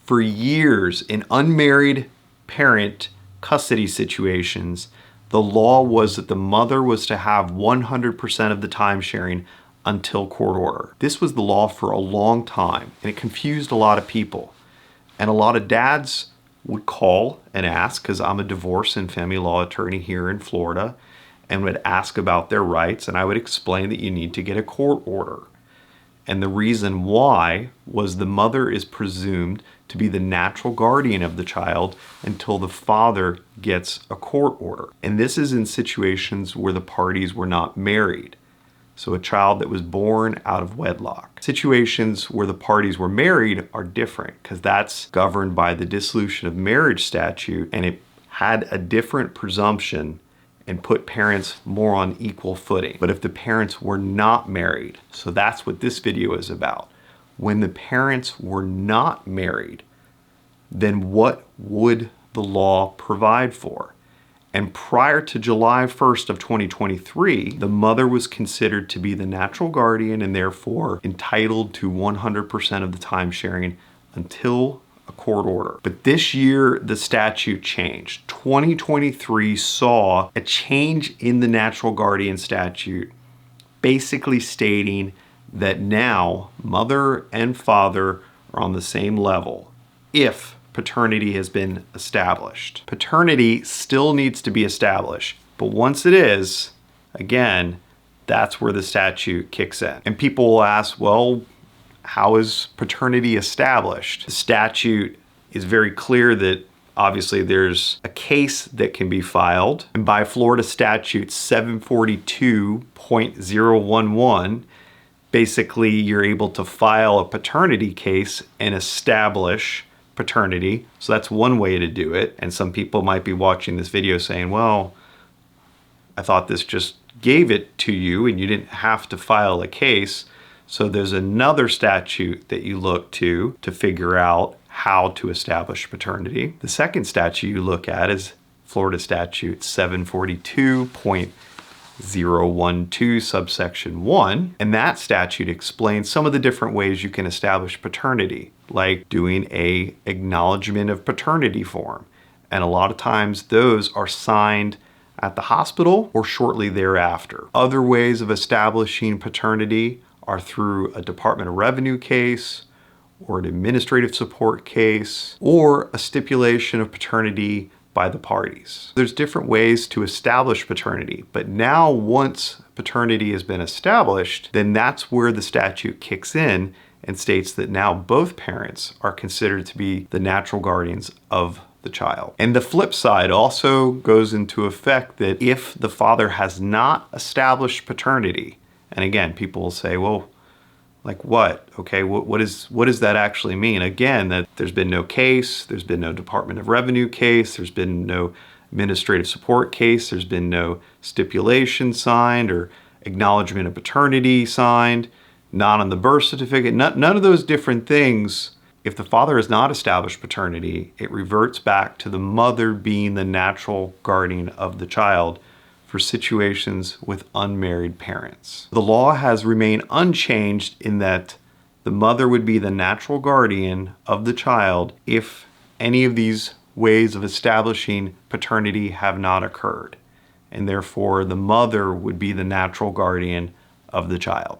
For years, in unmarried parent custody situations, the law was that the mother was to have 100% of the time sharing until court order. This was the law for a long time, and it confused a lot of people. And a lot of dads would call and ask, because I'm a divorce and family law attorney here in Florida, and would ask about their rights, and I would explain that you need to get a court order. And the reason why was the mother is presumed to be the natural guardian of the child until the father gets a court order. And this is in situations where the parties were not married. So a child that was born out of wedlock. Situations where the parties were married are different because that's governed by the dissolution of marriage statute, and it had a different presumption and put parents more on equal footing. But if the parents were not married, so that's what this video is about. When the parents were not married, then what would the law provide for? And prior to July 1st of 2023, the mother was considered to be the natural guardian and therefore entitled to 100% of the time sharing until a court order. But this year, the statute changed. 2023 saw a change in the natural guardian statute, basically stating that now mother and father are on the same level if paternity has been established. Paternity still needs to be established, but once it is, again, that's where the statute kicks in. And people will ask, well, how is paternity established? The statute is very clear that obviously there's a case that can be filed, and by Florida statute 742.011, basically you're able to file a paternity case and establish paternity. So that's one way to do it. And some people might be watching this video saying, well, I thought this just gave it to you and you didn't have to file a case. So there's another statute that you look to figure out how to establish paternity. The second statute you look at is Florida statute 742.012 subsection 1. And that statute explains some of the different ways you can establish paternity, like doing a acknowledgement of paternity form. And a lot of times those are signed at the hospital or shortly thereafter. Other ways of establishing paternity are through a Department of Revenue case or an administrative support case or a stipulation of paternity by the parties. There's different ways to establish paternity, but now once paternity has been established, then that's where the statute kicks in and states that now both parents are considered to be the natural guardians of the child. And the flip side also goes into effect that if the father has not established paternity, and again, people will say, well, like what? Okay, what does that actually mean? Again, that there's been no case, there's been no Department of Revenue case, there's been no administrative support case, there's been no stipulation signed or acknowledgement of paternity signed, not on the birth certificate, none of those different things. If the father has not established paternity, it reverts back to the mother being the natural guardian of the child for situations with unmarried parents. The law has remained unchanged in that the mother would be the natural guardian of the child if any of these ways of establishing paternity have not occurred. And therefore, the mother would be the natural guardian of the child.